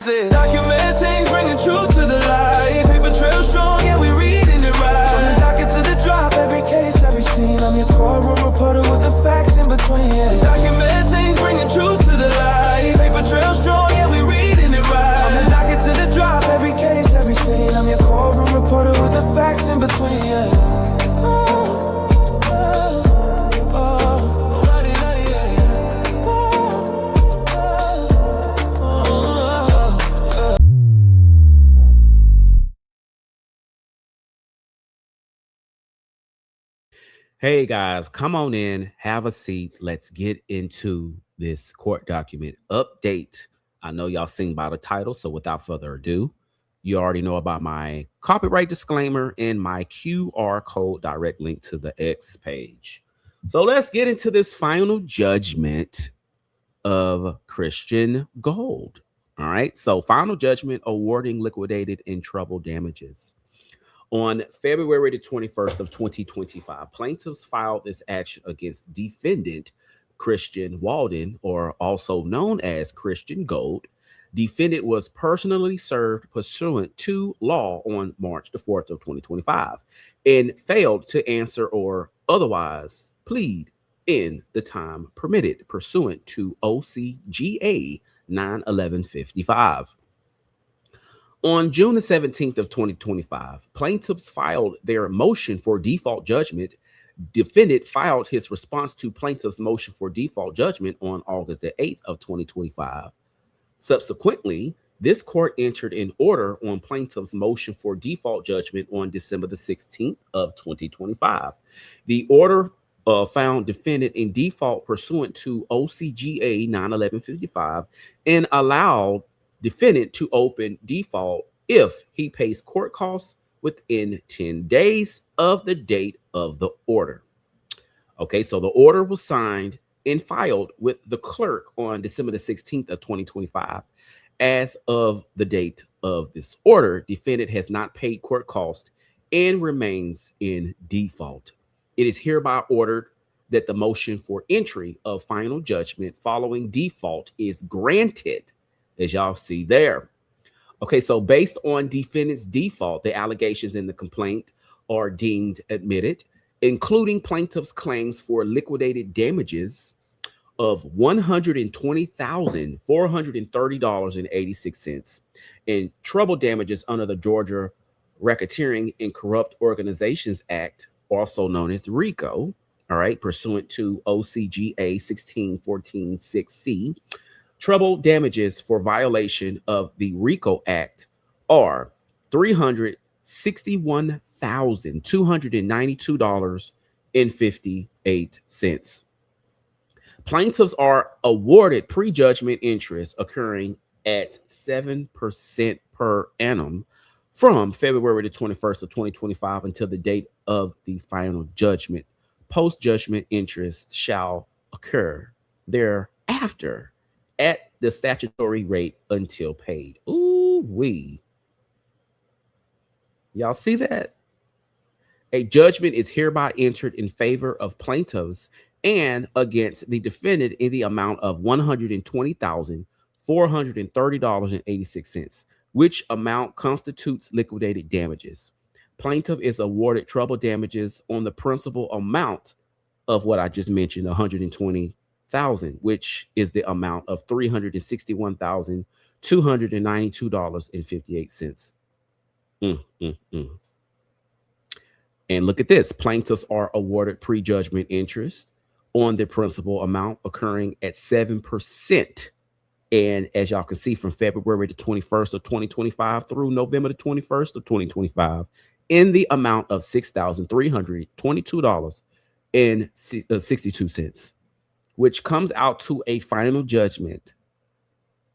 Document Tingz, bringing truth to the light. Paper trail strong, yeah, we reading it right. From the docket to the drop, every case, every scene. I'm your courtroom reporter with the facts in between. Yeah. Document Tingz, bringing truth to the light. Paper trail strong, yeah, we reading it right. From the docket to the drop, every case, every scene. I'm your courtroom reporter with the facts in between. Yeah. Hey guys, come on in, have a seat. Let's get into this court document update. I know y'all seen by the title, so without further ado, you already know about my copyright disclaimer and my QR code direct link to the X page. So let's get into this final judgment of Christian Gold. All right, so final judgment awarding liquidated and treble damages. On February the 21st of 2025, plaintiffs filed this action against defendant Christian Walden, or also known as Christian Gold. Defendant was personally served pursuant to law on March the 4th of 2025 and failed to answer or otherwise plead in the time permitted pursuant to OCGA 91155. On June the 17th of 2025, plaintiffs filed their motion for default judgment. Defendant filed his response to plaintiff's motion for default judgment on August the 8th of 2025. Subsequently, this court entered an order on plaintiff's motion for default judgment on December the 16th of 2025. The order found defendant in default pursuant to OCGA 91155 and allowed defendant to open default if he pays court costs within 10 days of the date of the order. Okay, so the order was signed and filed with the clerk on December the 16th of 2025. As of the date of this order, defendant has not paid court costs and remains in default. It is hereby ordered that the motion for entry of final judgment following default is granted, as y'all see there. Okay, so based on defendant's default, the allegations in the complaint are deemed admitted, including plaintiff's claims for liquidated damages of $120,430.86 and treble damages under the Georgia Racketeering and Corrupt Organizations Act, also known as RICO, all right, pursuant to OCGA 1614-6C. Treble damages for violation of the RICO Act are $361,292.58. Plaintiffs are awarded prejudgment interest occurring at 7% per annum from February the 21st of 2025 until the date of the final judgment. Post-judgment interest shall occur thereafter at the statutory rate until paid. Ooh wee. Y'all see that? A judgment is hereby entered in favor of plaintiffs and against the defendant in the amount of $120,430.86, which amount constitutes liquidated damages. Plaintiff is awarded treble damages on the principal amount of what I just mentioned, $120,000, which is the amount of $361,292.58. And look at this. Plaintiffs are awarded prejudgment interest on the principal amount occurring at 7%. And as y'all can see, from February the 21st of 2025 through November the 21st of 2025, in the amount of $6,322.62, which comes out to a final judgment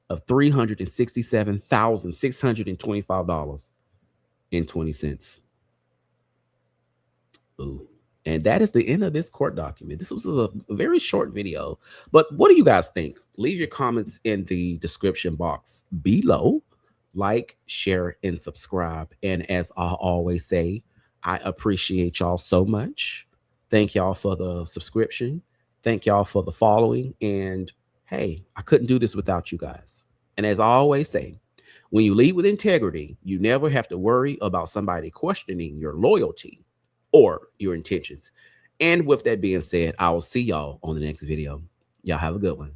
of $367,625.20. Ooh. And that is the end of this court document. This was a very short video, but what do you guys think? Leave your comments in the description box below. Like, share, and subscribe. And as I always say, I appreciate y'all so much. Thank y'all for the subscription. Thank y'all for the following. And hey, I couldn't do this without you guys. And as I always say, When you lead with integrity, you never have to worry about somebody questioning your loyalty or your intentions. And with that being said, I will see y'all on the next video. Y'all have a good one.